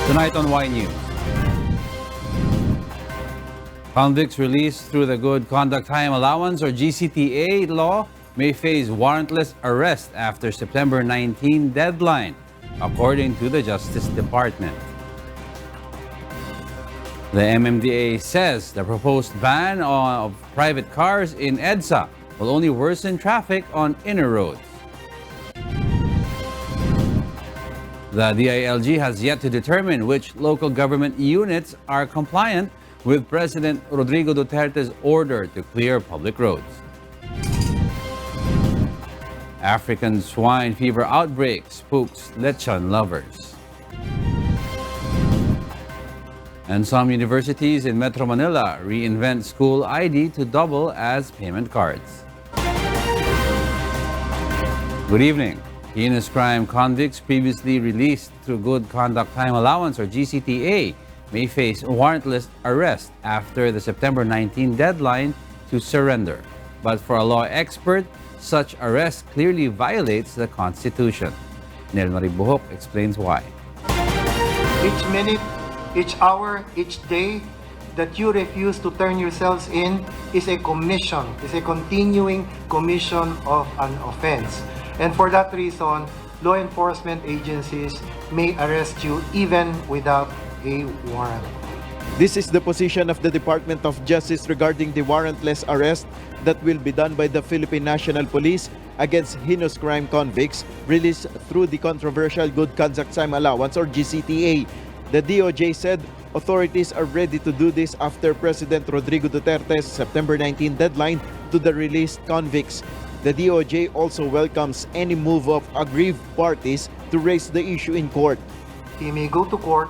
Tonight on Y News. Convicts released through the Good Conduct Time Allowance or GCTA law may face warrantless arrest after September 19 deadline, according to the Justice Department. The MMDA says the proposed ban of private cars in EDSA will only worsen traffic on inner roads. The DILG has yet to determine which local government units are compliant with President Rodrigo Duterte's order to clear public roads. African swine fever outbreak spooks lechon lovers. And some universities in Metro Manila reinvent school ID to double as payment cards. Good evening. Heinous crime convicts previously released through Good Conduct Time Allowance or GCTA may face warrantless arrest after the September 19 deadline to surrender. But for a law expert, such arrest clearly violates the Constitution. Nel Maribuhok explains why. Each minute, each hour, each day that you refuse to turn yourselves in is a commission, is a continuing commission of an offense. And for that reason, law enforcement agencies may arrest you even without a warrant. This is the position of the Department of Justice regarding the warrantless arrest that will be done by the Philippine National Police against heinous crime convicts released through the controversial Good Conduct Time Allowance or GCTA. The DOJ said authorities are ready to do this after President Rodrigo Duterte's September 19 deadline to the released convicts. The DOJ also welcomes any move of aggrieved parties to raise the issue in court. He may go to court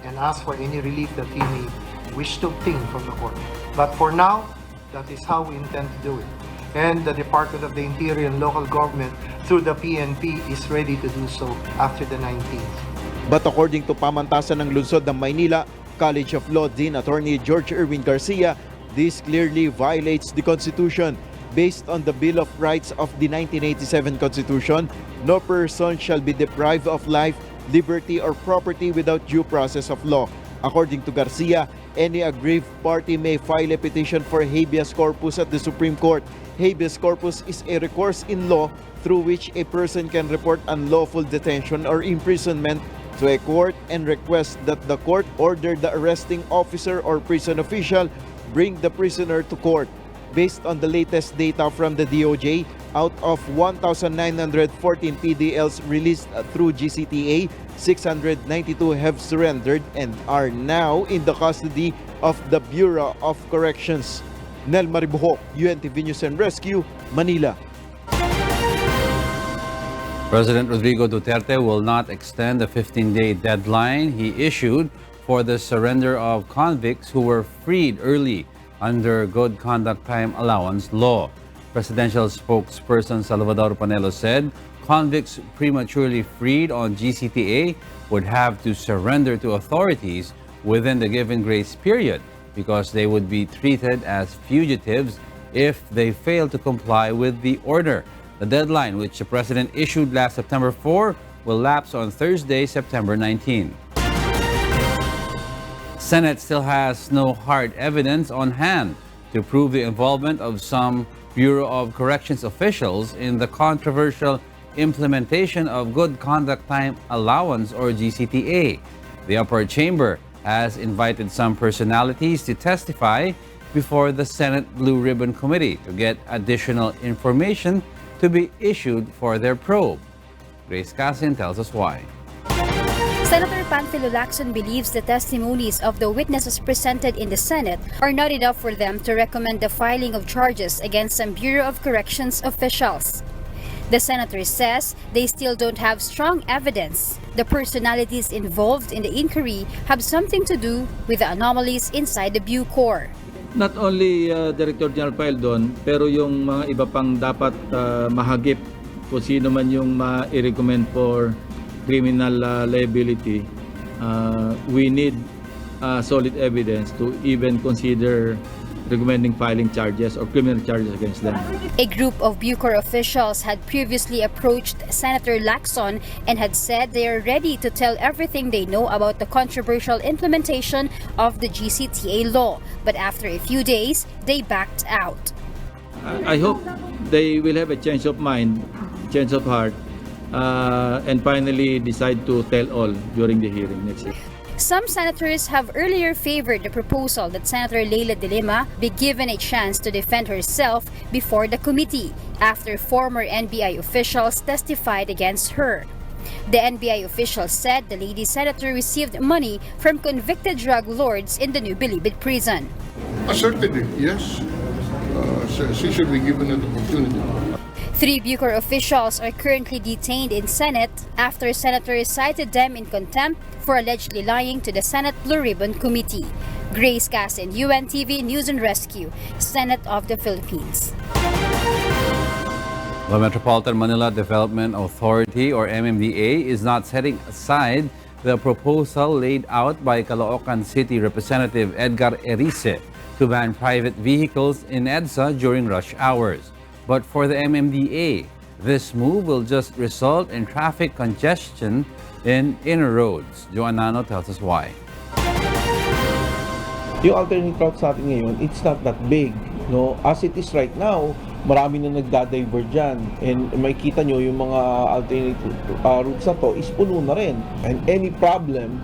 and ask for any relief that he may wish to obtain from the court. But for now, that is how we intend to do it. And the Department of the Interior and Local Government through the PNP is ready to do so after the 19th. But according to pamantasan ng lungsod ng Maynila, College of Law Dean Attorney George Erwin Garcia, this clearly violates the Constitution. Based on the Bill of Rights of the 1987 Constitution, no person shall be deprived of life, liberty, or property without due process of law. According to Garcia, any aggrieved party may file a petition for habeas corpus at the Supreme Court. Habeas corpus is a recourse in law through which a person can report unlawful detention or imprisonment to a court and request that the court order the arresting officer or prison official bring the prisoner to court. Based on the latest data from the DOJ, out of 1,914 PDLs released through GCTA, 692 have surrendered and are now in the custody of the Bureau of Corrections. Nel Maribuhok, UNTV News and Rescue, Manila. President Rodrigo Duterte will not extend the 15-day deadline he issued for the surrender of convicts who were freed early under Good Conduct Time Allowance law. Presidential spokesperson Salvador Panelo said convicts prematurely freed on GCTA would have to surrender to authorities within the given grace period because they would be treated as fugitives if they fail to comply with the order. The deadline, which the president issued last September 4, will lapse on Thursday, September 19. Senate still has no hard evidence on hand to prove the involvement of some Bureau of Corrections officials in the controversial implementation of Good Conduct Time Allowance or GCTA. The upper chamber has invited some personalities to testify before the Senate Blue Ribbon Committee to get additional information to be issued for their probe. Grace Casin tells us why. Senator Lacson believes the testimonies of the witnesses presented in the Senate are not enough for them to recommend the filing of charges against some Bureau of Corrections officials. The senator says they still don't have strong evidence. The personalities involved in the inquiry have something to do with the anomalies inside the BuCor. Not only Director General Paildon, pero yung mga iba pang dapat mahagip kung sino man yung ma-recommend for criminal liability, we need solid evidence to even consider recommending filing charges or criminal charges against them. A group of BuCor officials had previously approached Senator Lacson and had said they are ready to tell everything they know about the controversial implementation of the GCTA law. But after a few days, they backed out. I hope they will have a change of mind, change of heart, and finally decide to tell all during the hearing next year. Some senators have earlier favored the proposal that Senator Leila De Lima be given a chance to defend herself before the committee after former NBI officials testified against her. The NBI officials said the lady senator received money from convicted drug lords in the New Bilibid prison. Certainly, yes. She should be given an opportunity. 3 BuCor officials are currently detained in Senate after senators cited them in contempt for allegedly lying to the Senate Blue Ribbon Committee. Grace Casin, UNTV News and Rescue, Senate of the Philippines. The Metropolitan Manila Development Authority or MMDA is not setting aside the proposal laid out by Caloocan City Representative Edgar Erice to ban private vehicles in EDSA during rush hours. But for the MMDA, this move will just result in traffic congestion in inner roads. Joanano tells us why. Yung alternate routes natin ngayon, it's not that big. No? As it is right now, marami na nagda-divert dyan. And makikita nyo yung mga alternate routes na to is puno na rin. And any problem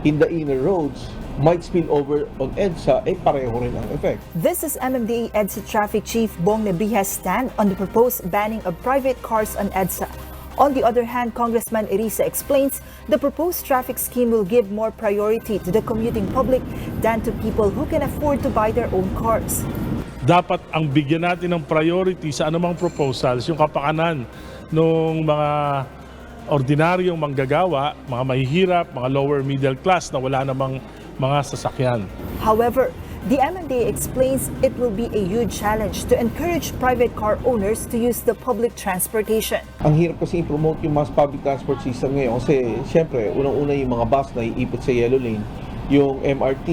in the inner roads might spill over on EDSA, pareho rin ang effect. This is MMDA EDSA Traffic Chief Bong Nebiha's stand on the proposed banning of private cars on EDSA. On the other hand, Congressman Erice explains the proposed traffic scheme will give more priority to the commuting public than to people who can afford to buy their own cars. Dapat ang bigyan natin ng priority sa anumang proposals yung kapakanan ng mga ordinaryong manggagawa, mga mahihirap, mga lower middle class na wala namang mga sasakyan. However, the MMDA explains it will be a huge challenge to encourage private car owners to use the public transportation. Ang hirap kasi i-promote yung mass public transport system ngayon kasi siyempre, unang-una yung mga bus na iipit sa yellow lane, yung MRT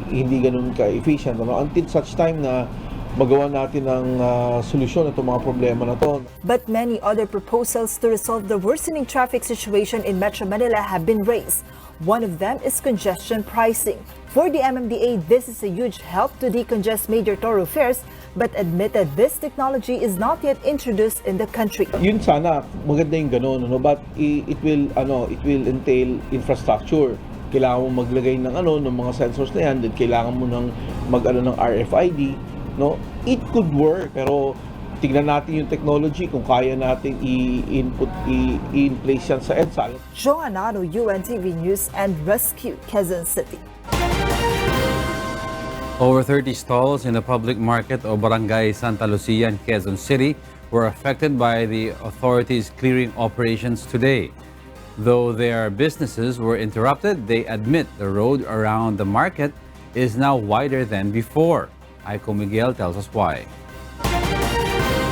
hindi ganun ka-efficient. Until such time na magawa natin ng solusyon itong mga problema na to. But many other proposals to resolve the worsening traffic situation in Metro Manila have been raised. One of them is congestion pricing. For the MMDA, this is a huge help to decongest major thoroughfares, but admitted this technology is not yet introduced in the country. Yun sana, maganda yung ganun, but it will entail infrastructure. Kailangan mo maglagay ng ng mga sensors na yan, then kailangan mo ng ng RFID, no? It could work, pero tignan natin yung technology kung kaya natin in place yan sa EDSA. Joanano, UNTV News and Rescue, Quezon City. Over 30 stalls in the public market of Barangay Santa Lucia in Quezon City were affected by the authorities' clearing operations today. Though their businesses were interrupted, they admit the road around the market is now wider than before. Aiko Miguel tells us why.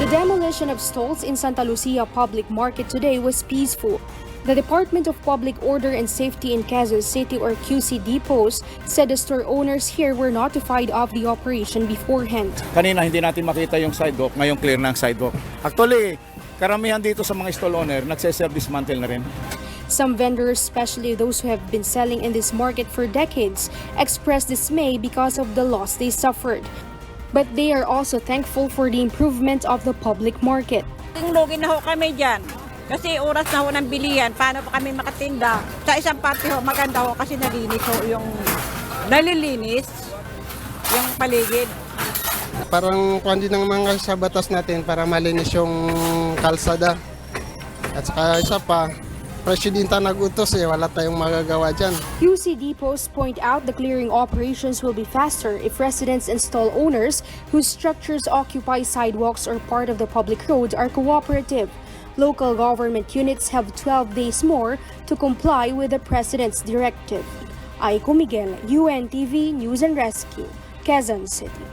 The demolition of stalls in Santa Lucia Public Market today was peaceful. The Department of Public Order and Safety in Quezon City or QCD Post said the store owners here were notified of the operation beforehand. Kanina hindi natin makita yung sidewalk, ngayon clear na ang sidewalk. Actually, karamihan dito sa mga stall owner, nagse-self-dismantle na rin. Some vendors, especially those who have been selling in this market for decades, expressed dismay because of the loss they suffered. But they are also thankful for the improvement of the public market. Lugi na ho kami dyan. Kasi oras na ho ng bilihan, paano pa kami makatinda? Sa isang parte ho, maganda ho kasi nalilinis yung paligid. Parang kundi ng mga sa batas natin para malinis yung kalsada. At saka isa pa, Presidenta nag-utos wala tayong magagawa dyan. QCD posts point out the clearing operations will be faster if residents and stall owners whose structures occupy sidewalks or part of the public roads are cooperative. Local government units have 12 days more to comply with the President's directive. Aiko Miguel, UNTV News and Rescue, Quezon City.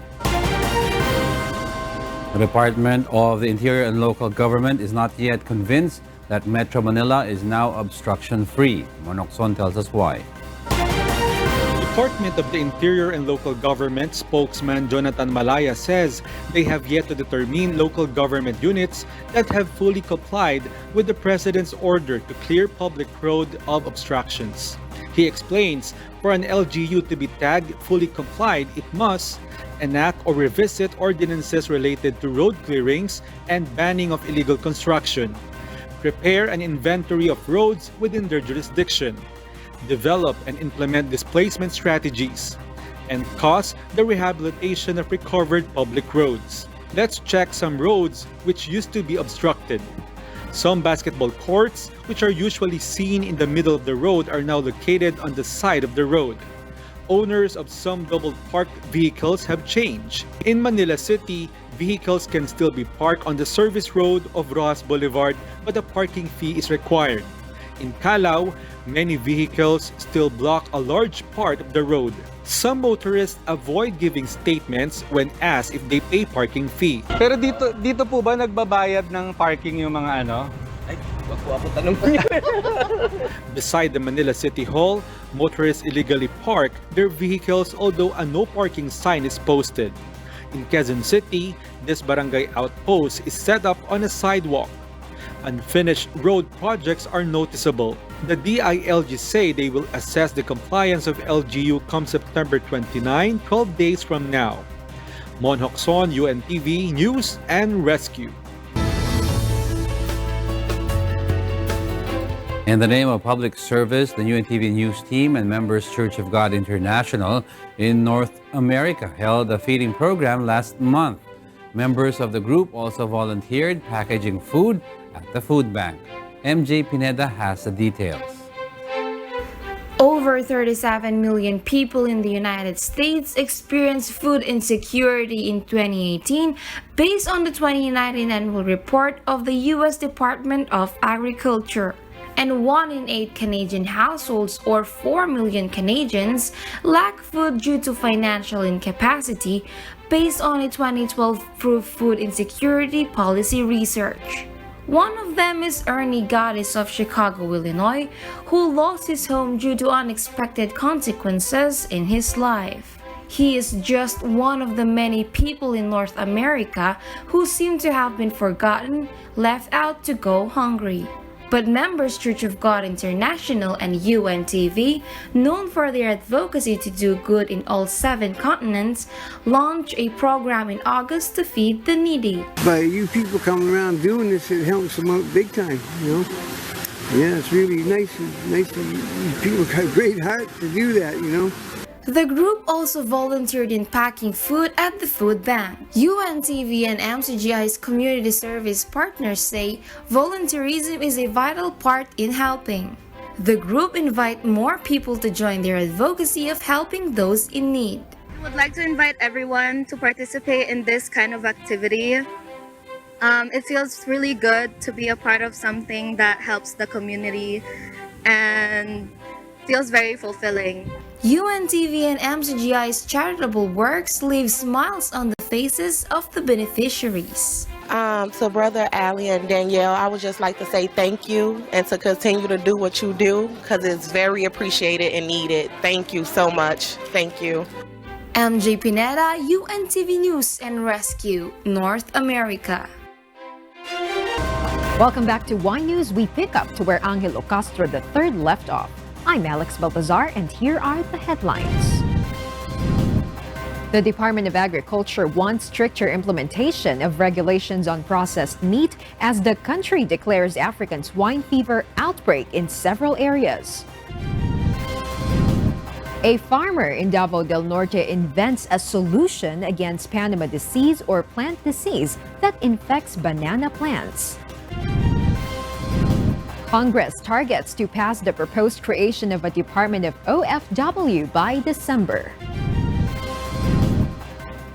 The Department of the Interior and Local Government is not yet convinced that Metro Manila is now obstruction-free. Monokson tells us why. The Department of the Interior and Local Government spokesman Jonathan Malaya says they have yet to determine local government units that have fully complied with the President's order to clear public road of obstructions. He explains for an LGU to be tagged fully complied, it must enact or revisit ordinances related to road clearings and banning of illegal construction, prepare an inventory of roads within their jurisdiction, develop and implement displacement strategies, and cause the rehabilitation of recovered public roads. Let's check some roads which used to be obstructed. Some basketball courts, which are usually seen in the middle of the road, are now located on the side of the road. Owners of some double-parked vehicles have changed. In Manila City, vehicles can still be parked on the service road of Rojas Boulevard, but a parking fee is required. In Calao, many vehicles still block a large part of the road. Some motorists avoid giving statements when asked if they pay parking fee. Pero dito po ba nagbabayad ng parking yung mga ano? Ay, wag po ako tanong po niya. Beside the Manila City Hall, motorists illegally park their vehicles although a no parking sign is posted. In Quezon City, this barangay outpost is set up on a sidewalk. Unfinished road projects are noticeable. The DILG say they will assess the compliance of LGU come September 29, 12 days from now. Mon Hocson, UNTV News and Rescue. In the name of public service, the UNTV News team and Members Church of God International in North America held a feeding program last month. Members of the group also volunteered packaging food at the food bank. MJ Pineda has the details. Over 37 million people in the United States experienced food insecurity in 2018 based on the 2019 annual report of the U.S. Department of Agriculture. And 1 in 8 Canadian households, or 4 million Canadians, lack food due to financial incapacity based on a 2012 Proof Food Insecurity Policy research. One of them is Ernie Gaddis of Chicago, Illinois, who lost his home due to unexpected consequences in his life. He is just one of the many people in North America who seem to have been forgotten, left out to go hungry. But Members Church of God International and UNTV, known for their advocacy to do good in all 7 continents, launched a program in August to feed the needy. By you people coming around doing this, it helps them out big time, you know. Yeah, it's really nice. People got a great heart to do that, you know. The group also volunteered in packing food at the food bank. UNTV and MCGI's community service partners say volunteerism is a vital part in helping. The group invite more people to join their advocacy of helping those in need. I would like to invite everyone to participate in this kind of activity. It feels really good to be a part of something that helps the community and feels very fulfilling. UNTV and MCGI's charitable works leave smiles on the faces of the beneficiaries. To Brother Ali and Danielle, I would just like to say thank you and to continue to do what you do because it's very appreciated and needed. Thank you so much. Thank you. MJ Pineda, UNTV News and Rescue, North America. Welcome back to Y News. We pick up to where Angelo Castro III left off. I'm Alex Baltazar, and here are the headlines. The Department of Agriculture wants stricter implementation of regulations on processed meat as the country declares African swine fever outbreak in several areas. A farmer in Davao del Norte invents a solution against Panama disease or plant disease that infects banana plants. Congress targets to pass the proposed creation of a Department of OFW by December.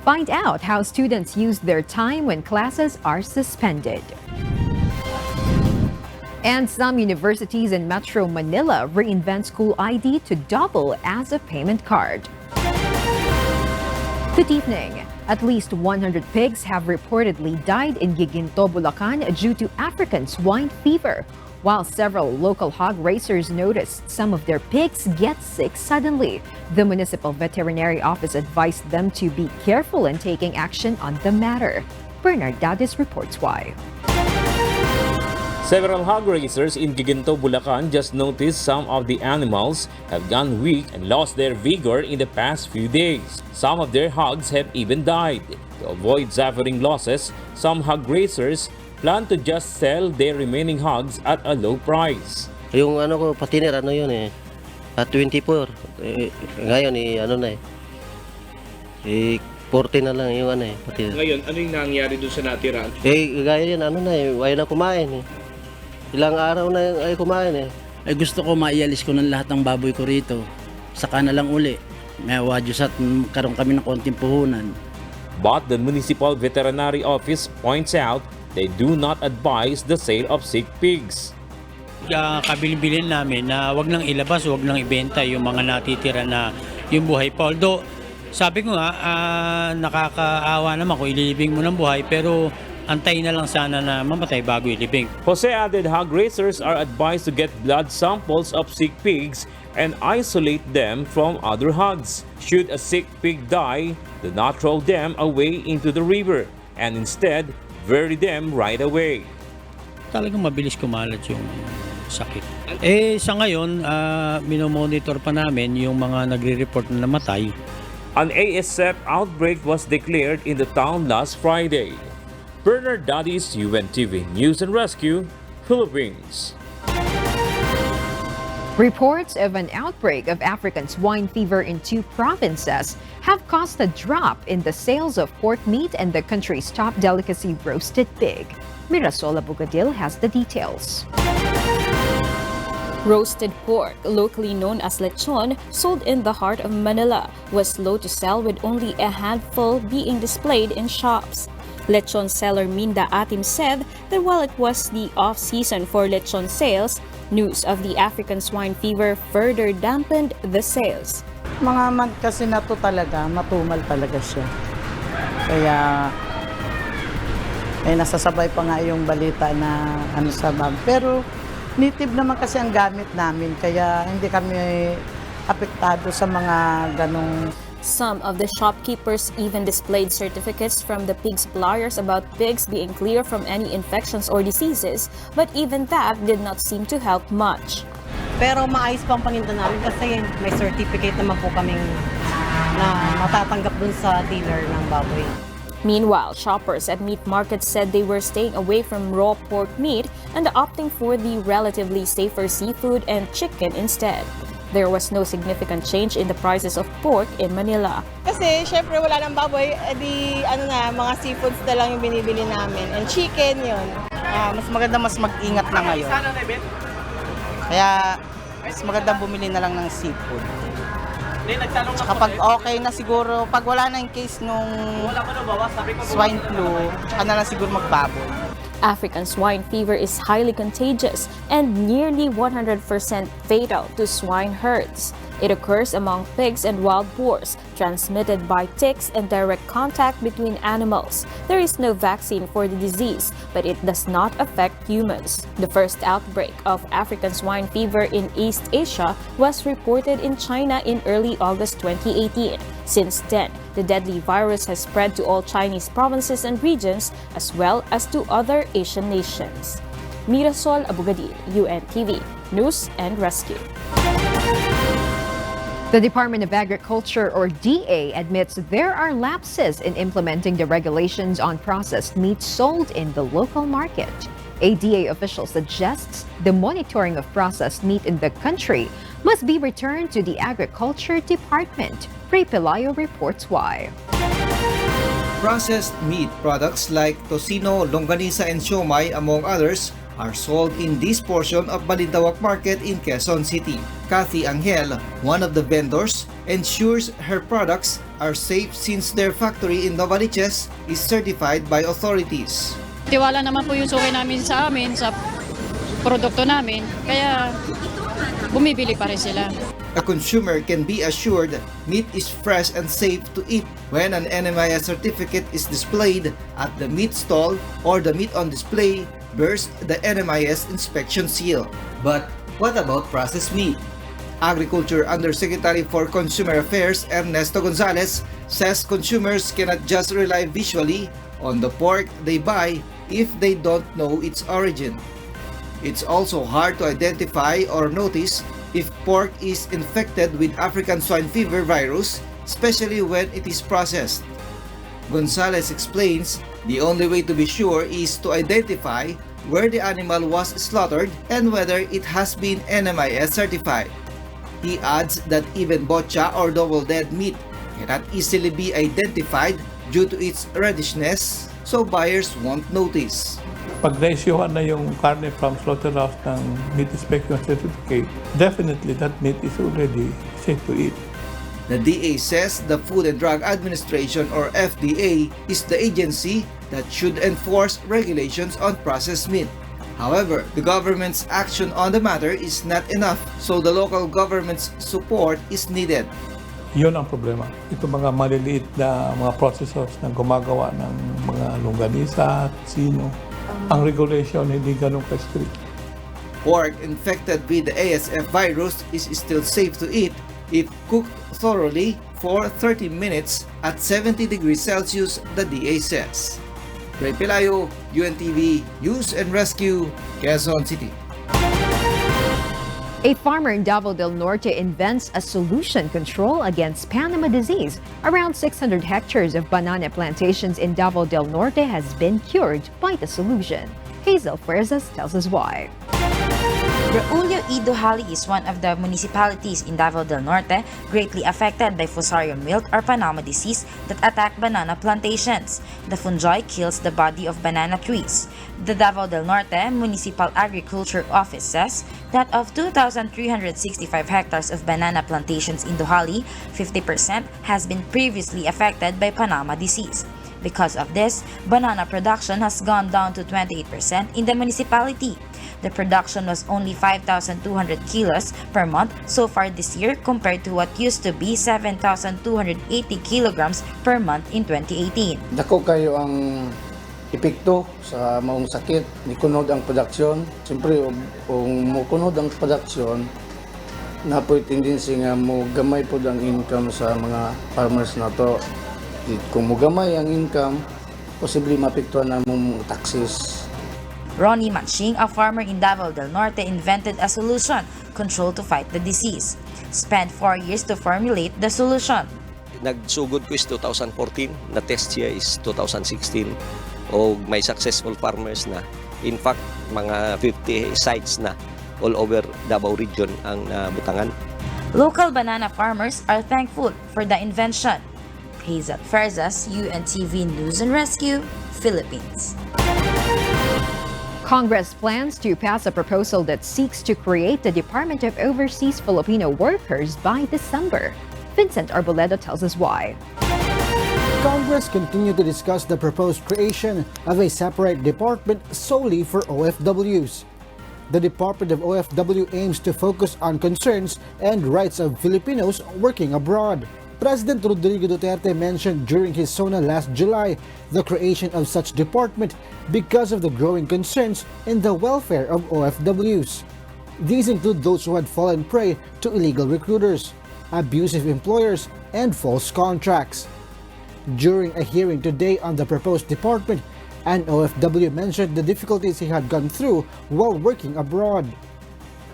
Find out how students use their time when classes are suspended. And some universities in Metro Manila reinvent school ID to double as a payment card. Good evening. At least 100 pigs have reportedly died in Giginto, Bulacan due to African swine fever. While several local hog raisers noticed some of their pigs get sick suddenly, the municipal veterinary office advised them to be careful in taking action on the matter. Bernard Dadis reports why. Several hog raisers in Giginto, Bulacan just noticed some of the animals have gone weak and lost their vigor in the past few days. Some of their hogs have even died. To avoid suffering losses, some hog raisers plan to just sell their remaining hogs at a low price. Yung ano ko, patiner, ano yun at 24. Ngayon, ano na 40 na lang yung patiner. Ngayon, ano yung nangyari doon sa natira? Gaya yan, ayaw na kumain Ilang araw na ay kumain Ay gusto ko maialis ko ng lahat ng baboy ko rito. Saka na lang uli. May wadyos at karoon kami ng konting puhunan. But the municipal veterinary office points out they do not advise the sale of sick pigs. Kabilin-bilin namin na wag nang ilabas, wag nang ibenta yung mga natitira na yung buhay pa. Although, sabi ko nga, nakakaawa naman kung ililibing mo ng buhay, pero antayin na lang sana na mamatay bago ilibing. Jose added hog raisers are advised to get blood samples of sick pigs and isolate them from other hogs. Should a sick pig die, do not throw them away into the river and instead bury them right away. Talagang mabilis kumalat yung sakit. Sa ngayon, minomonitor pa namin yung mga nagre-report na namatay. An ASF outbreak was declared in the town last Friday. Bernard Dadis, UNTV News and Rescue, Philippines. Reports of an outbreak of African swine fever in 2 provinces have caused a drop in the sales of pork meat and the country's top delicacy, roasted pig. Mirasol Abugadil has the details. Roasted pork, locally known as lechon, sold in the heart of Manila, was slow to sell with only a handful being displayed in shops. Lechon seller Minda Atim said that while it was the off-season for lechon sales, news of the African swine fever further dampened the sales. Mga month kasi na to talaga, matumal talaga siya. Kaya nasasabay pa nga yung balita na sa bag. Pero native naman kasi ang gamit namin, kaya hindi kami apektado sa mga ganong. Some of the shopkeepers even displayed certificates from the pig suppliers about pigs being clear from any infections or diseases, but even that did not seem to help much. Pero maayos pang paninda namin kasi may certificate naman po kaming na matatanggap dun sa dealer ng baboy. Meanwhile, shoppers at meat markets said they were staying away from raw pork meat and opting for the relatively safer seafood and chicken instead. There was no significant change in the prices of pork in Manila. Kasi syempre wala nang baboy, mga seafoods na lang yung binibili namin. And chicken yun. Mas maganda mag-ingat na ngayon. Kaya mas maganda bumili na lang ng seafood. Tsaka pag okay na siguro, pag wala na yung case nung swine flu, tsaka na lang siguro magbaboy. African swine fever is highly contagious and nearly 100% fatal to swine herds. It occurs among pigs and wild boars, transmitted by ticks and direct contact between animals. There is no vaccine for the disease, but it does not affect humans. The first outbreak of African swine fever in East Asia was reported in China in early August 2018. Since then, the deadly virus has spread to all Chinese provinces and regions, as well as to other Asian nations. Mirasol Abugadil, UNTV, News and Rescue. The Department of Agriculture, or DA, admits there are lapses in implementing the regulations on processed meat sold in the local market. A DA official suggests the monitoring of processed meat in the country must be returned to the Agriculture Department. Ray Pelayo reports why. Processed meat products like tocino, longanisa, and siomai, among others, are sold in this portion of Balintawak Market in Quezon City. Kathy Angel, one of the vendors, ensures her products are safe since their factory in Novaliches is certified by authorities. Tiwala naman po yung suki namin sa produkto namin, kaya bumibili pa rin sila. A consumer can be assured meat is fresh and safe to eat when an NMIS certificate is displayed at the meat stall or the meat on display burst the NMIS inspection seal. But what about processed meat? Agriculture Undersecretary for Consumer Affairs Ernesto Gonzalez says consumers cannot just rely visually on the pork they buy if they don't know its origin. It's also hard to identify or notice if pork is infected with African swine fever virus, especially when it is processed. Gonzalez explains the only way to be sure is to identify where the animal was slaughtered and whether it has been NMIS certified. He adds that even botcha or double-dead meat cannot easily be identified due to its reddishness, so buyers won't notice. Pag na-issuehan na yung karne from slaughterhouse ng meat inspection certificate, definitely that meat is already safe to eat. The DA says the Food and Drug Administration or FDA is the agency that should enforce regulations on processed meat. However, the government's action on the matter is not enough, so the local government's support is needed. Yun ang problema. Ito mga maliliit na mga processors na gumagawa ng mga longganisa, sino. Ang regulation hindi ganun ka-strict. Pork infected with the ASF virus is still safe to eat if cooked thoroughly for 30 minutes at 70 degrees Celsius, the DA says. Ray Pelayo, UNTV News and Rescue, Quezon City. A farmer in Davao del Norte invents a solution control against Panama disease. Around 600 hectares of banana plantations in Davao del Norte has been cured by the solution. Hazel Fuerzas tells us why. Braulio y Duhali is one of the municipalities in Davao del Norte greatly affected by fusarium wilt or Panama disease that attack banana plantations. The fungi kills the body of banana trees. The Davao del Norte Municipal Agriculture Office says that of 2,365 hectares of banana plantations in Duhali, 50% has been previously affected by Panama disease. Because of this, banana production has gone down to 28% in the municipality. The production was only 5,200 kilos per month so far this year compared to what used to be 7,280 kilograms per month in 2018. Dako kayo ang epekto sa maong sakit, nikunod ang produksyon. Siyempre, kung mukunod ang produksyon, napoy tendency nga mo gamay po ang income sa mga farmers na to. Kung mugamay ang income, posibleng mapektuhan na mong taxes. Ronnie Manching, a farmer in Davao del Norte, invented a solution control to fight the disease. Spent 4 years to formulate the solution. Nagsugod ko is 2014, na-test siya is 2016. O may successful farmers na. In fact, mga 50 sites na all over Davao region ang nabutangan. Local banana farmers are thankful for the invention. Hazel Fuerzas, UNTV News and Rescue, Philippines. Congress plans to pass a proposal that seeks to create the Department of Overseas Filipino Workers by December. Vincent Arboledo tells us why. Congress continued to discuss the proposed creation of a separate department solely for OFWs. The Department of OFW aims to focus on concerns and rights of Filipinos working abroad. President Rodrigo Duterte mentioned during his SONA last July the creation of such department because of the growing concerns in the welfare of OFWs. These include those who had fallen prey to illegal recruiters, abusive employers, and false contracts. During a hearing today on the proposed department, an OFW mentioned the difficulties he had gone through while working abroad.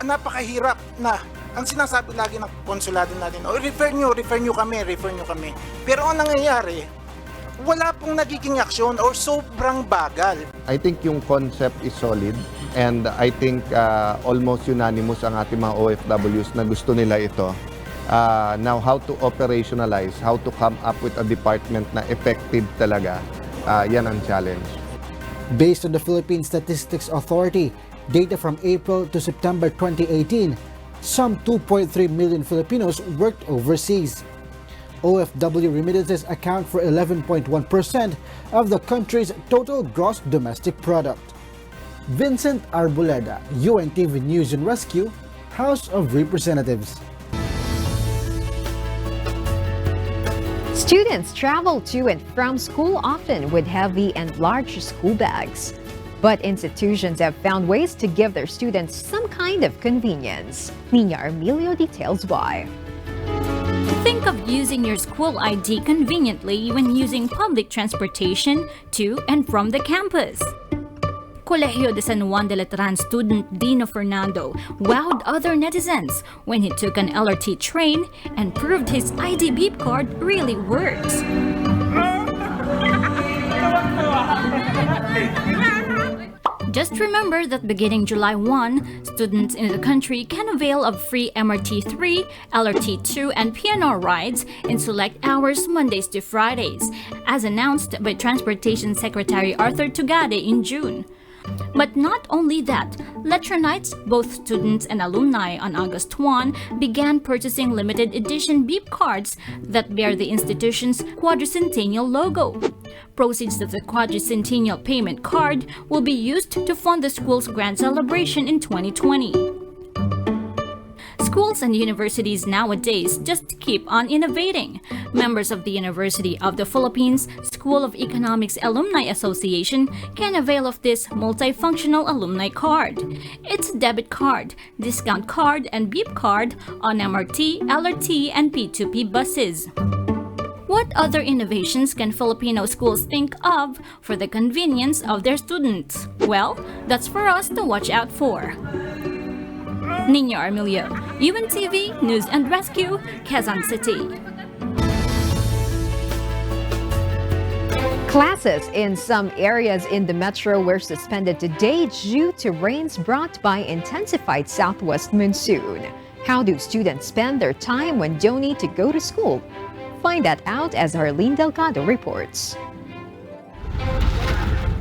Napakahirap na. Ang sinasabi lagi ng konsulado natin, refer nyo kami. Pero ang nangyayari, wala pong nagiging aksyon or sobrang bagal. I think yung concept is solid and I think almost unanimous ang ating mga OFWs na gusto nila ito. Now, how to operationalize, how to come up with a department na effective talaga, yan ang challenge. Based on the Philippine Statistics Authority, data from April to September 2018, some 2.3 million Filipinos worked overseas. OFW remittances account for 11.1% of the country's total gross domestic product. Vincent Arboleda, UNTV News and Rescue, House of Representatives. Students travel to and from school often with heavy and large school bags. But institutions have found ways to give their students some kind of convenience. Nina Armilio details why. Think of using your school ID conveniently when using public transportation to and from the campus. Colegio de San Juan de Letran student Dino Fernando wowed other netizens when he took an LRT train and proved his ID beep card really works. Just remember that beginning July 1, students in the country can avail of free MRT3, LRT2, and PNR rides in select hours Mondays to Fridays, as announced by Transportation Secretary Arthur Tugade in June. But not only that, Letranites, both students and alumni on August 1, began purchasing limited edition beep cards that bear the institution's quadricentennial logo. Proceeds of the quadricentennial payment card will be used to fund the school's grand celebration in 2020. Schools and universities nowadays just keep on innovating. Members of the University of the Philippines School of Economics Alumni Association can avail of this multifunctional alumni card. It's a debit card, discount card, and beep card on MRT, LRT, and P2P buses. What other innovations can Filipino schools think of for the convenience of their students? Well, that's for us to watch out for. Nino Armilio, UNTV News and Rescue, Quezon City. Classes in some areas in the metro were suspended today due to rains brought by intensified southwest monsoon. How do students spend their time when don't need to go to school? Find that out as Harleen Delgado reports.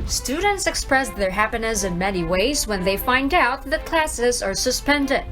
Students express their happiness in many ways when they find out that classes are suspended.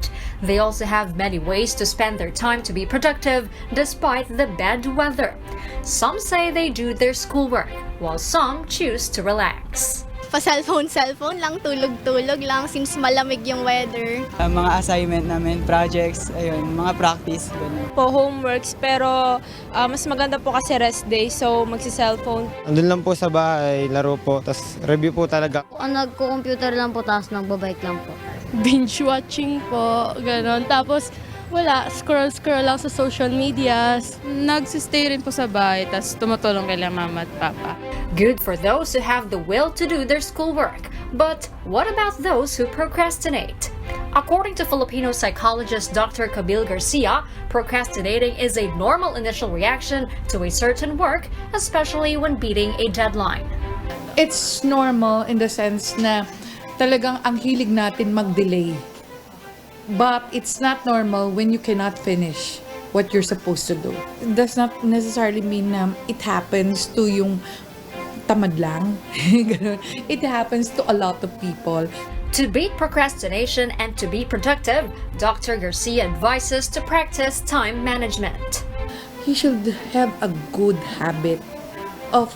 They also have many ways to spend their time to be productive despite the bad weather. Some say they do their schoolwork, while some choose to relax. Pa-cellphone lang, tulog-tulog lang since malamig yung weather. Mga assignment namin, projects, ayun, mga practice, ganun. Po homeworks, pero mas maganda po kasi rest day, so magsi-cellphone. Andun lang po sa bahay, laro po, tas review po talaga. Nagko-computer lang po, tapos nagbabike lang po. Binge watching po, gano'n. Tapos wala, scroll lang sa social medias. Nagsistay rin po sa bahay, tas tumutulong kay mama at papa. Good for those who have the will to do their schoolwork. But what about those who procrastinate? According to Filipino psychologist Dr. Kabil Garcia, procrastinating is a normal initial reaction to a certain work, especially when beating a deadline. It's normal in the sense na talagang ang hilig natin mag-delay. But it's not normal when you cannot finish what you're supposed to do. It does not necessarily mean na it happens to yung tamad lang. It happens to a lot of people. To beat procrastination and to be productive, Dr. Garcia advises to practice time management. You should have a good habit of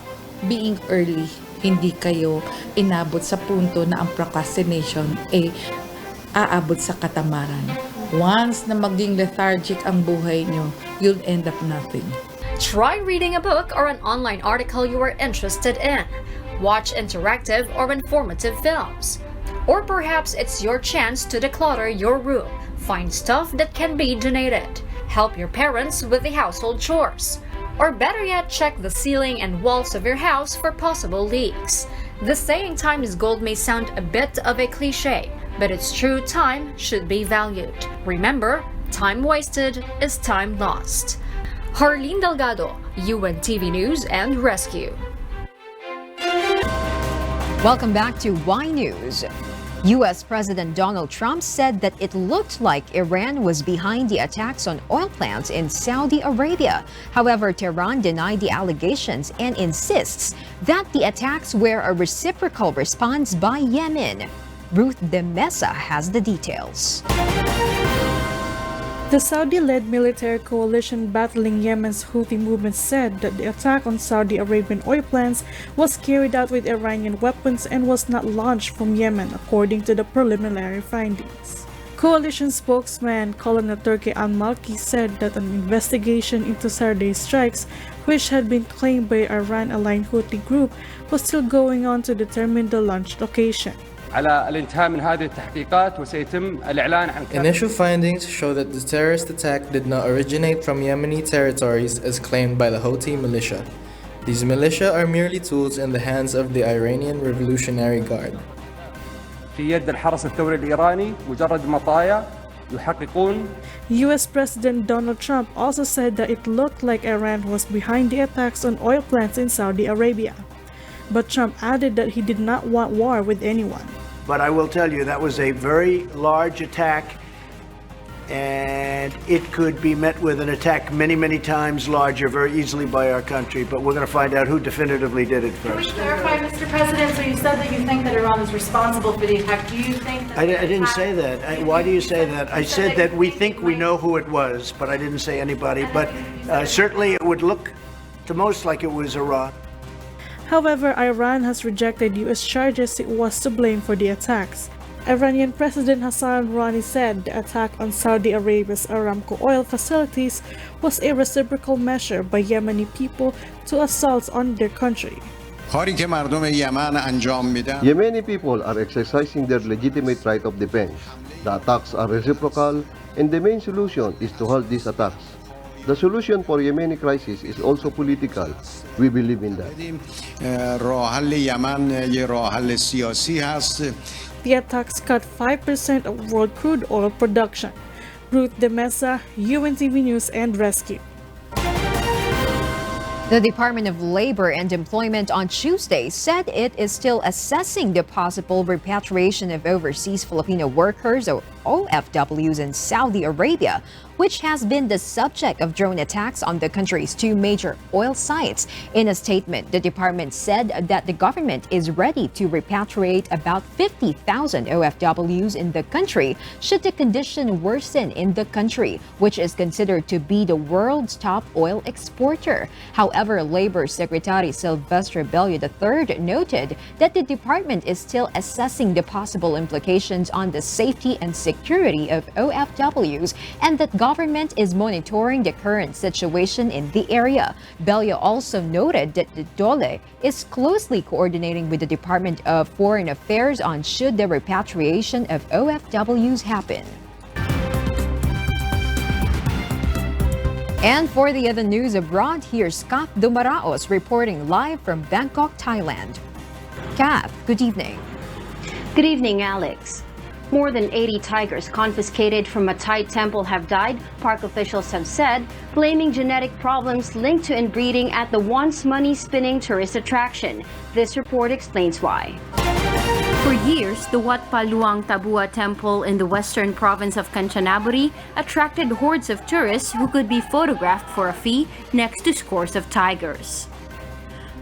being early. Hindi kayo inabot sa punto na ang procrastination aabot sa katamaran. Once na maging lethargic ang buhay nyo, you'll end up nothing. Try reading a book or an online article you are interested in. Watch interactive or informative films. Or perhaps it's your chance to declutter your room. Find stuff that can be donated. Help your parents with the household chores. Or better yet, check the ceiling and walls of your house for possible leaks. The saying time is gold may sound a bit of a cliche, but it's true time should be valued. Remember, time wasted is time lost. Harleen Delgado, UNTV News and Rescue. Welcome back to Y News. U.S. President Donald Trump said that it looked like Iran was behind the attacks on oil plants in Saudi Arabia. However, Tehran denied the allegations and insists that the attacks were a reciprocal response by Yemen. Ruth De Mesa has the details. The Saudi-led military coalition battling Yemen's Houthi movement said that the attack on Saudi Arabian oil plants was carried out with Iranian weapons and was not launched from Yemen, according to the preliminary findings. Coalition spokesman Colonel Turki Al-Malki said that an investigation into Saturday's strikes, which had been claimed by Iran-aligned Houthi group, was still going on to determine the launch location. Initial findings show that the terrorist attack did not originate from Yemeni territories as claimed by the Houthi militia. These militia are merely tools in the hands of the Iranian Revolutionary Guard. US President Donald Trump also said that it looked like Iran was behind the attacks on oil plants in Saudi Arabia. But Trump added that he did not want war with anyone. But I will tell you, that was a very large attack, and it could be met with an attack many, many times larger very easily by our country. But we're going to find out who definitively did it first. Can we clarify, Mr. President? So you said that you think that Iran is responsible for the attack. Do you think that... I didn't say that. Why do you say that? I said that we think we know who it was, but I didn't say anybody. But certainly it would look to most like it was Iran. However, Iran has rejected US charges it was to blame for the attacks. Iranian President Hassan Rouhani said the attack on Saudi Arabia's Aramco oil facilities was a reciprocal measure by Yemeni people to assaults on their country. Yemeni people are exercising their legitimate right of defense. The attacks are reciprocal, and the main solution is to halt these attacks. The solution for Yemeni crisis is also political. We believe in that. The attacks cut 5% of world crude oil production. Ruth De Mesa, UNTV News and Rescue. The Department of Labor and Employment on Tuesday said it is still assessing the possible repatriation of overseas Filipino workers, or OFWs, in Saudi Arabia, which has been the subject of drone attacks on the country's two major oil sites. In a statement, the department said that the government is ready to repatriate about 50,000 OFWs in the country should the condition worsen in the country, which is considered to be the world's top oil exporter. However, Labor Secretary Sylvester Bello III noted that the department is still assessing the possible implications on the safety and security of OFWs, and that government is monitoring the current situation in the area. Bello also noted that the DOLE is closely coordinating with the Department of Foreign Affairs on should the repatriation of OFWs happen. And for the other news abroad, here's Kath Dumaraos reporting live from Bangkok, Thailand. Kath, good evening. Good evening, Alex. More than 80 tigers confiscated from a Thai temple have died, park officials have said, blaming genetic problems linked to inbreeding at the once money-spinning tourist attraction. This report explains why. For years, the Wat Paluang Tabua Temple in the western province of Kanchanaburi attracted hordes of tourists who could be photographed for a fee next to scores of tigers.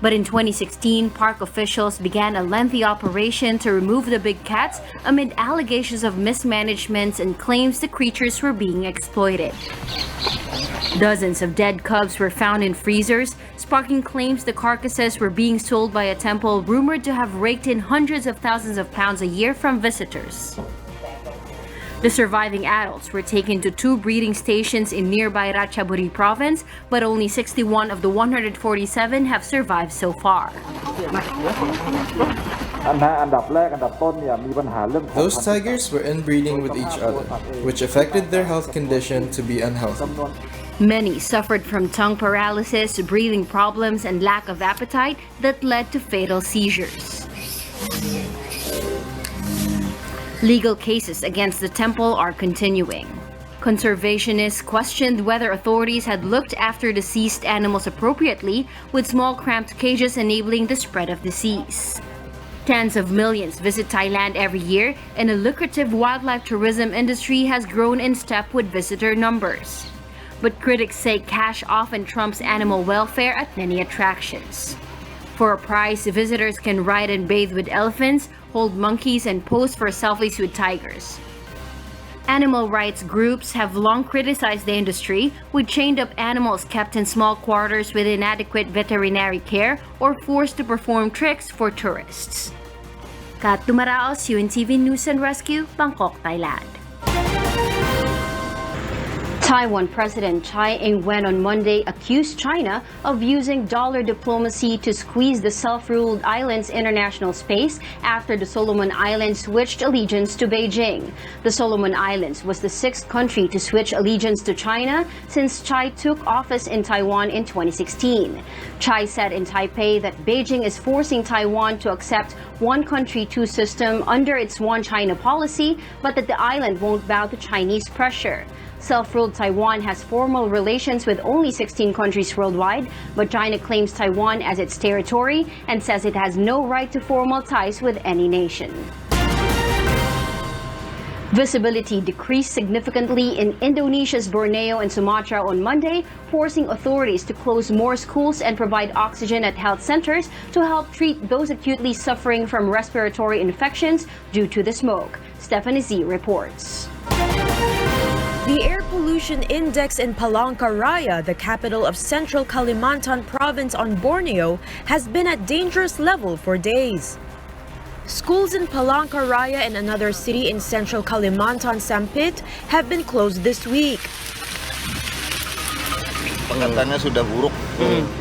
But in 2016, park officials began a lengthy operation to remove the big cats amid allegations of mismanagement and claims the creatures were being exploited. Dozens of dead cubs were found in freezers, sparking claims the carcasses were being sold by a temple rumored to have raked in hundreds of thousands of pounds a year from visitors. The surviving adults were taken to 2 breeding stations in nearby Ratchaburi province, but only 61 of the 147 have survived so far. Those tigers were inbreeding with each other, which affected their health condition to be unhealthy. Many suffered from tongue paralysis, breathing problems, and lack of appetite that led to fatal seizures. Legal cases against the temple are continuing. Conservationists questioned whether authorities had looked after deceased animals appropriately, with small cramped cages enabling the spread of disease. Tens of millions visit Thailand every year, and a lucrative wildlife tourism industry has grown in step with visitor numbers. But critics say cash often trumps animal welfare at many attractions. For a price, visitors can ride and bathe with elephants, hold monkeys, and pose for selfies with tigers. Animal rights groups have long criticized the industry, with chained-up animals kept in small quarters with inadequate veterinary care or forced to perform tricks for tourists. Kat Dumaraos, UNTV News and Rescue, Bangkok, Thailand. Taiwan President Tsai Ing-wen on Monday accused China of using dollar diplomacy to squeeze the self-ruled island's international space after the Solomon Islands switched allegiance to Beijing. The Solomon Islands was the sixth country to switch allegiance to China since Tsai took office in Taiwan in 2016. Tsai said in Taipei that Beijing is forcing Taiwan to accept one country, two system under its one China policy, but that the island won't bow to Chinese pressure. Self-ruled Taiwan has formal relations with only 16 countries worldwide, but China claims Taiwan as its territory and says it has no right to formal ties with any nation. Visibility decreased significantly in Indonesia's Borneo and Sumatra on Monday, forcing authorities to close more schools and provide oxygen at health centers to help treat those acutely suffering from respiratory infections due to the smoke. Stephanie Z reports. The air pollution index in Palangkaraya, the capital of Central Kalimantan province on Borneo, has been at dangerous level for days. Schools in Palangkaraya and another city in Central Kalimantan, Sampit, have been closed this week.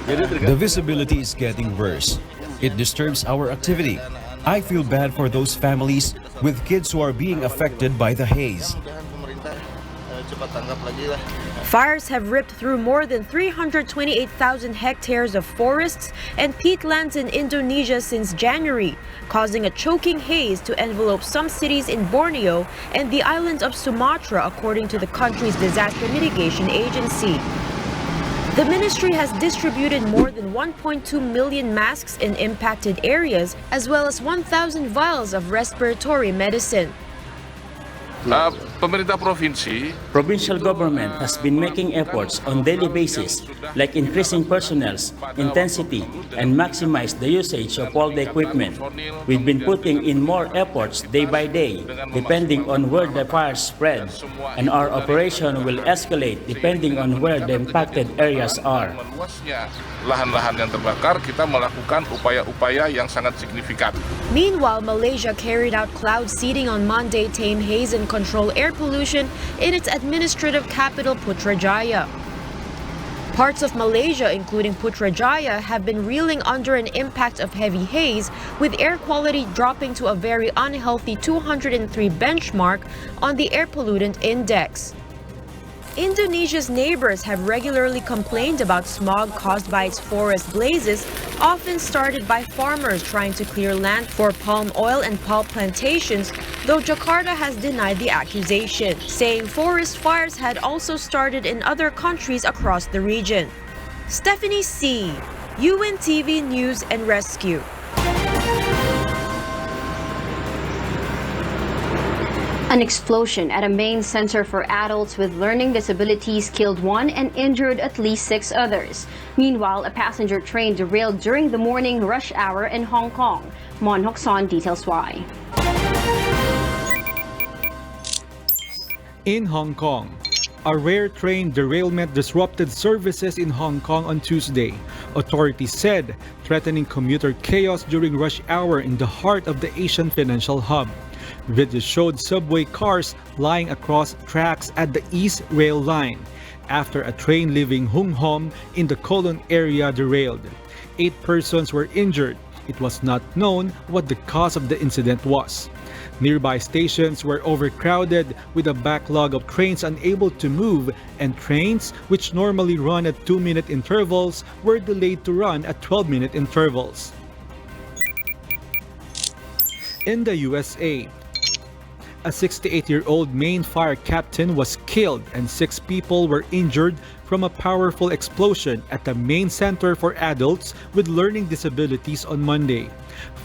The visibility is getting worse. It disturbs our activity. I feel bad for those families with kids who are being affected by the haze. Fires have ripped through more than 328,000 hectares of forests and peatlands in Indonesia since January, causing a choking haze to envelope some cities in Borneo and the island of Sumatra, according to the country's disaster mitigation agency. The ministry has distributed more than 1.2 million masks in impacted areas, as well as 1,000 vials of respiratory medicine. Provincial government has been making efforts on daily basis, like increasing personnel's intensity and maximize the usage of all the equipment. We've been putting in more efforts day by day, depending on where the fires spread, and our operation will escalate depending on where the impacted areas are. Lahan-lahan yang terbakar, kita melakukan upaya-upaya yang sangat signifikan. Meanwhile, Malaysia carried out cloud seeding on Monday to tame haze and control air pollution in its administrative capital, Putrajaya. Parts of Malaysia, including Putrajaya, have been reeling under an impact of heavy haze, with air quality dropping to a very unhealthy 203 benchmark on the air pollutant index. Indonesia's neighbors have regularly complained about smog caused by its forest blazes, often started by farmers trying to clear land for palm oil and pulp plantations, though Jakarta has denied the accusation, saying forest fires had also started in other countries across the region. Stephanie C., UNTV News and Rescue. An explosion at a main center for adults with learning disabilities killed one and injured at least 6 others. Meanwhile, a passenger train derailed during the morning rush hour in Hong Kong. Mon Hokson details why. In Hong Kong, a rare train derailment disrupted services in Hong Kong on Tuesday, authorities said, threatening commuter chaos during rush hour in the heart of the Asian financial hub. Videos showed subway cars lying across tracks at the East Rail Line after a train leaving Hung Hom in the Kowloon area derailed. 8 persons were injured. It was not known what the cause of the incident was. Nearby stations were overcrowded with a backlog of trains unable to move, and trains, which normally run at 2-minute intervals, were delayed to run at 12-minute intervals. In the USA, a 68-year-old Maine fire captain was killed and 6 people were injured from a powerful explosion at the Maine Center for Adults with Learning Disabilities on Monday.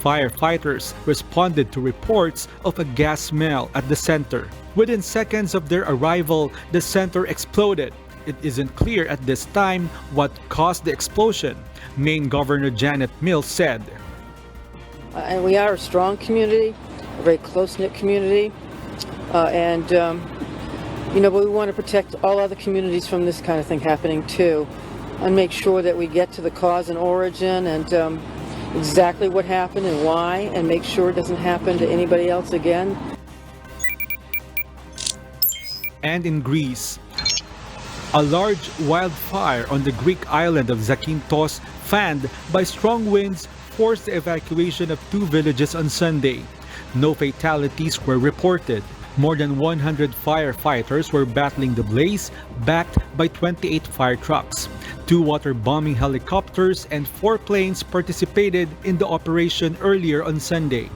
Firefighters responded to reports of a gas smell at the center. Within seconds of their arrival, the center exploded. It isn't clear at this time what caused the explosion, Maine Governor Janet Mills said. And we are a strong community, a very close-knit community, but we want to protect all other communities from this kind of thing happening too, and make sure that we get to the cause and origin and exactly what happened and why, and make sure it doesn't happen to anybody else again. And in Greece, A large wildfire on the Greek island of Zakynthos, fanned by strong winds, forced the evacuation of 2 villages on Sunday. No fatalities were reported. More than 100 firefighters were battling the blaze, backed by 28 fire trucks. 2 water-bombing helicopters and 4 planes participated in the operation earlier on Sunday.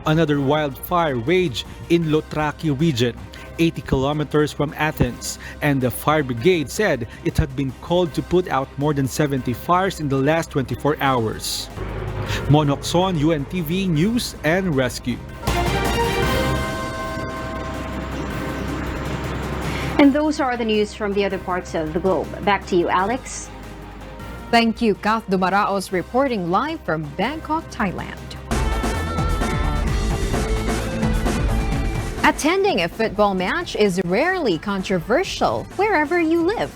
Another wildfire raged in Lotraki region, 80 kilometers from Athens, and the fire brigade said it had been called to put out more than 70 fires in the last 24 hours. Monokson, UNTV News and Rescue. And those are the news from the other parts of the globe. Back to you, Alex. Thank you, Kath Dumaraos, reporting live from Bangkok, Thailand. Attending a football match is rarely controversial wherever you live.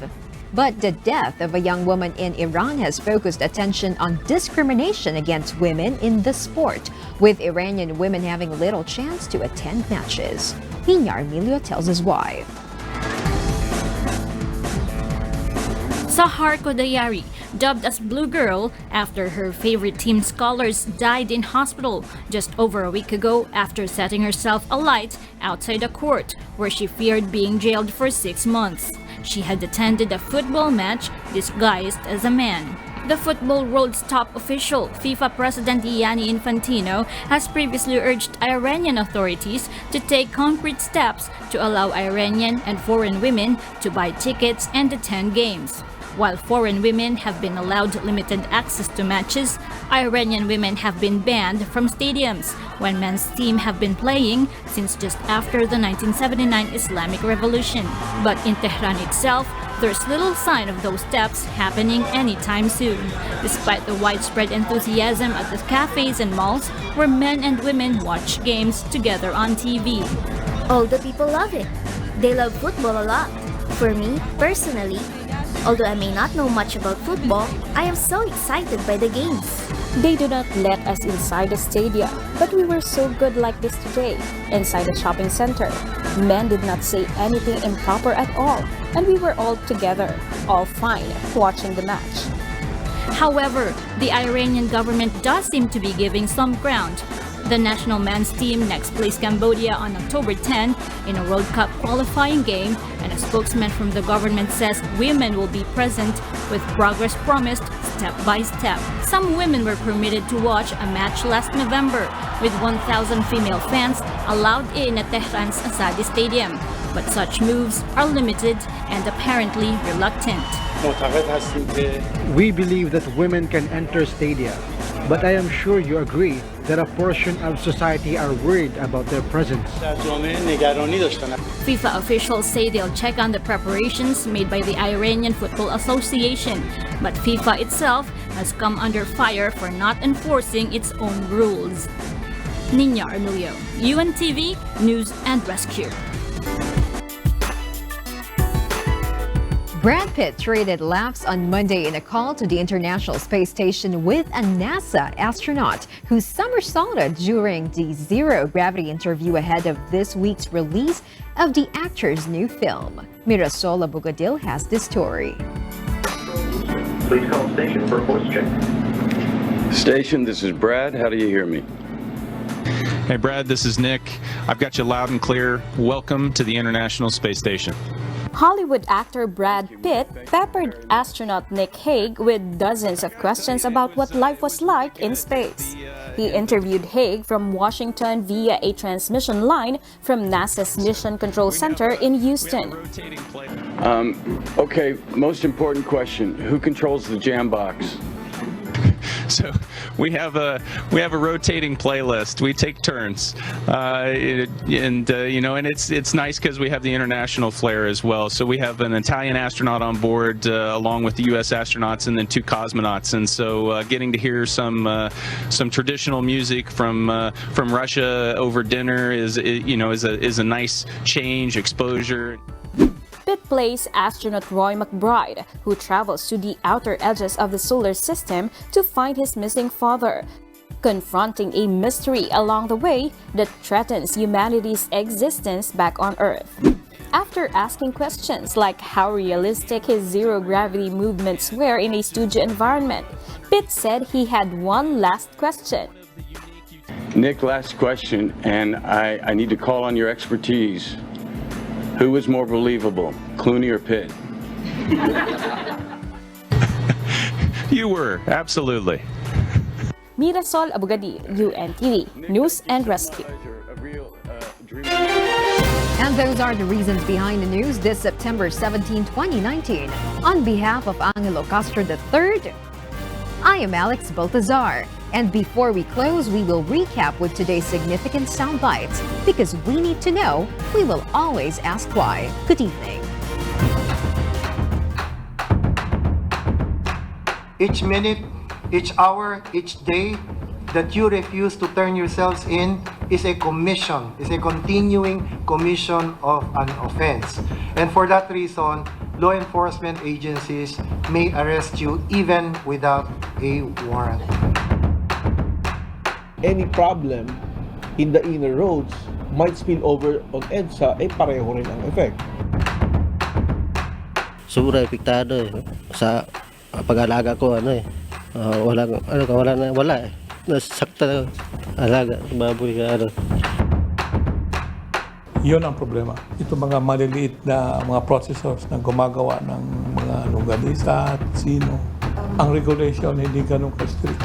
But the death of a young woman in Iran has focused attention on discrimination against women in the sport, with Iranian women having little chance to attend matches. Nina Emilio tells us why. Sahar Kodayari, dubbed as Blue Girl after her favorite team scholars, died in hospital just over a week ago after setting herself alight outside a court where she feared being jailed for 6 months. She had attended a football match disguised as a man. The football world's top official, FIFA President Gianni Infantino, has previously urged Iranian authorities to take concrete steps to allow Iranian and foreign women to buy tickets and attend games. While foreign women have been allowed limited access to matches, Iranian women have been banned from stadiums when men's team have been playing since just after the 1979 Islamic Revolution. But in Tehran itself, there's little sign of those steps happening anytime soon, despite the widespread enthusiasm at the cafes and malls where men and women watch games together on TV. All the people love it. They love football a lot. For me, personally, although I may not know much about football, I am so excited by the games. They do not let us inside the stadium, but we were so good like this today, inside the shopping center. Men did not say anything improper at all, and we were all together, all fine, watching the match. However, the Iranian government does seem to be giving some ground. The national men's team next plays Cambodia on October 10 in a World Cup qualifying game, and a spokesman from the government says women will be present with progress promised step by step. Some women were permitted to watch a match last November, with 1,000 female fans allowed in at Tehran's Azadi Stadium. But such moves are limited and apparently reluctant. We believe that women can enter stadia, but I am sure you agree that a portion of society are worried about their presence. FIFA officials say they'll check on the preparations made by the Iranian Football Association, but FIFA itself has come under fire for not enforcing its own rules. Nina Emilio, UNTV News and Rescue. Brad Pitt traded laughs on Monday in a call to the International Space Station with a NASA astronaut who somersaulted during the zero-gravity interview ahead of this week's release of the actor's new film. Mirasol Abogadil has this story. Please call station for a voice check. Station, this is Brad. How do you hear me? Hey Brad, this is Nick. I've got you loud and clear. Welcome to the International Space Station. Hollywood actor Brad Pitt peppered astronaut Nick Hague with dozens of questions about what life was like in space. He interviewed Hague from Washington via a transmission line from NASA's Mission Control Center in Houston. Okay, most important question. Who controls the jam box? So we have a rotating playlist. We take turns, and it's nice because we have the international flair as well. So we have an Italian astronaut on board along with the U.S. astronauts, and then 2 cosmonauts. And so getting to hear some traditional music from Russia over dinner is a nice change, exposure. Pitt plays astronaut Roy McBride, who travels to the outer edges of the solar system to find his missing father, confronting a mystery along the way that threatens humanity's existence back on Earth. After asking questions like how realistic his zero-gravity movements were in a studio environment, Pitt said he had one last question. Nick, last question, and I need to call on your expertise. Who was more believable, Clooney or Pitt? You were, absolutely. Mirasol Abugadi, UNTV, News and Rescue. And those are the reasons behind the news this September 17, 2019. On behalf of Angelo Castro III, I am Alex Baltazar. And before we close, we will recap with today's significant sound bites. Because we need to know, we will always ask why. Good evening. Each minute, each hour, each day that you refuse to turn yourselves in is a commission, is a continuing commission of an offense. And for that reason, law enforcement agencies may arrest you even without a warrant. Any problem in the inner roads might spill over on EDSA, pareho rin ang effect. Sobra epektado sa pag-alaga ko wala nasakta alaga baboy Yun ang problema. Ito mga maliliit na mga processors na gumagawa ng mga longganisa at sino. Ang regulation hindi ganun ka-strict.